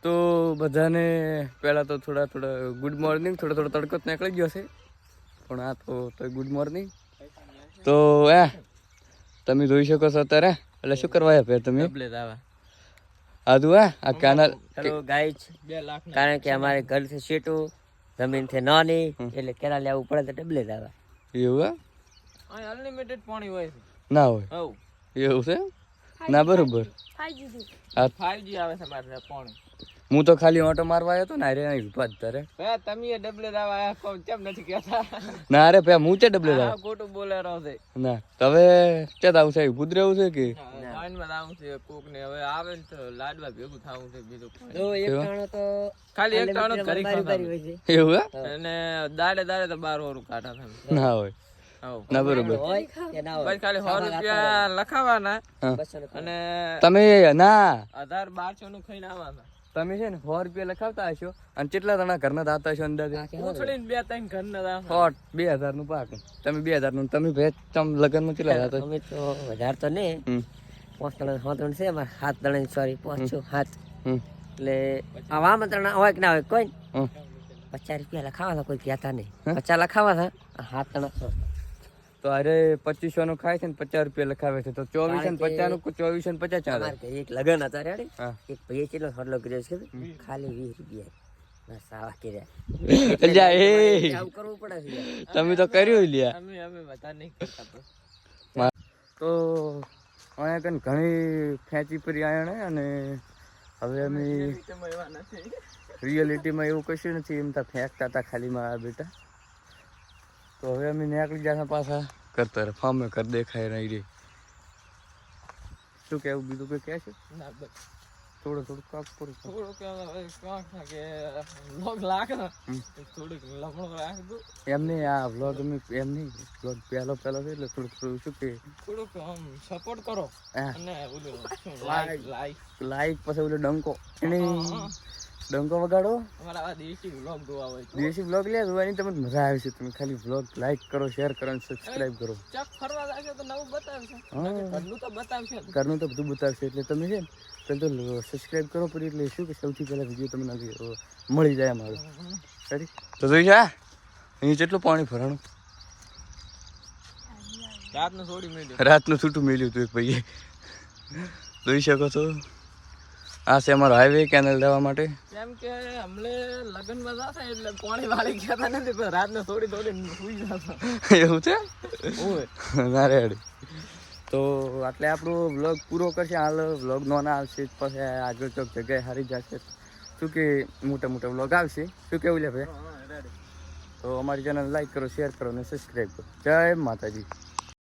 તો બધાને પહેલાં તો થોડા ગુડ મોર્નિંગ. થોડો તડકો જ નીકળી ગયો છે, પણ આ તો ગુડ મોર્નિંગ. તો તમે જોઈ શકો છો અત્યારે એટલે શું કરવા આપ્યા તમે? આદુ આ કેનાલ. હેલો ગાઈસ, કારણ કે અમારે ઘર છે શેટું, જમીન છે નાની, એટલે કેનાલ લેવું પડે તો ડબલે જ આવે. એવું અનલિમિટેડ પાણી હોય છે? ના હોય એવું છે? ના બરોબર. 5G આવે છે મારે પાણી. હું તો ખાલી ઓટો મારવા આવ્યો હતો ને, અરે ઉભા જ તારે. તમે ડબલે દાવા આયા કોમ કેમ નથી કહેતા? ના અરે પે હું છે ડબલે આ ખોટું બોલે રહ્યો છે. ના હવે ક્યાં આવું છે? ઉભું રહેવું છે કે લાઈનમાં આવું છે કોક ને? હવે આવે ને તો લાડવા ભેગું થાવું છે. બીજું તો એક ટાણો તો ખાલી એક ટાણો કરી ખાવાનું એવું હે? અને દાડે તો 12 ઓરું કાઢા થાય ના હોય. ના બરોબર. બસ ખાલી 100 રૂપિયા લખાવાના અને તમે ના 1200 નું ખાઈને આવવાના. તમે છે ને 100 રૂપિયા લખાવતા હશો અને કેટલા જણા ઘરના દાતા હશો અંદાજે? ઉછળીને 2-3 ઘરના દાવ. 2000 નું પાક. તમે 2000 નું તમે ભેજ તમ લગન માં કેટલા દાતા? અમે તો વધારે તો નહીં, 5 ત્રણ 7 ત્રણ છે અમારે, 7 ત્રણ સોરી 5 6 7. એટલે આવા મંત્રણ હોય કે ના હોય કોઈ 50 રૂપિયા લખાવાના, કોઈ કહેતા નહીં. 50 લખાવાના, 7 ત્રણ. તો અરે 2500 નું ખાય છે ને 50 રૂપિયા લખાવે છે, તો 24 ને 50 નું 24 ને 50 ચાલે. એક લગન હતા રેડી, એક ભાઈએ કેટલો હોટલો કર્યો છે ખાલી 20 રૂપિયા ના સાવા કર્યા. આવું કરવું પડે છે. તમે તો કર્યું લ્યા. અમે વધારે નહીં કરતા. તો અહીંયા કન ઘણી ફેંચી પરી આયા ને, અને હવે અમે રિયાલિટીમાં એવું કશું નથી, એમ તો ફેંકતા હતા ખાલી મારા બેટા. તો હવે અમે નીકળી ગયા પાછા કરતા ફાર્મે કર દેખાય નહીં રે. શું કેવું બીજું કોઈ કહે છે? થોડું કાક પર એમને આ વ્લોગ અમે એમ નહીં, વ્લોગ પહેલો છે એટલે થોડું શું કે સપોર્ટ કરો અને લાઈક પછી ઓલો ડંકો એને ડંકો વગાડો. અમારા દેશી વ્લોગ જોવા હોય તો દેશી વ્લોગ લે જોવાની તમને મજા આવે છે. તમે ખાલી વ્લોગ લાઈક કરો, શેર કરો અને સબસ્ક્રાઇબ કરો. ચક ફરવા જાય તો નવું બતાવશે, ઘરનું તો બતાવશે, ઘરનું તો બધું બતાવશે. એટલે તમે છે ને પેલા તો સબસ્ક્રાઇબ કરો, પછી એટલે શું કે સૌથી પહેલા વિડીયો તમને મળી જાય અમારું. સરી તો જોઈ છે અહીં કેટલું પાણી ભરાણું. રાતનું છૂટું મેલ્યું હતું એક ભાઈએ, જોઈ શકો છો. આ છે અમારો હાઈવે કેનાલ જવા માટે. કેમ કે અમને લગનમાં જતા એટલે પાણી વાળી ગયા નથી, પણ રાતને થોડી સુઈ જતા. એવું છે? ના રેડી. તો એટલે આપણો વ્લોગ પૂરો કરશે. હાલ વ્લોગ નાના આવશે, પછી આગળ ચોક જગ્યાએ હારી જશે. શું કે મોટા વ્લોગ આવશે. શું કેવું લે ભાઈ? તો અમારી ચેનલ લાઈક કરો, શેર કરો અને સબસ્ક્રાઈબ કરો. જય માતાજી.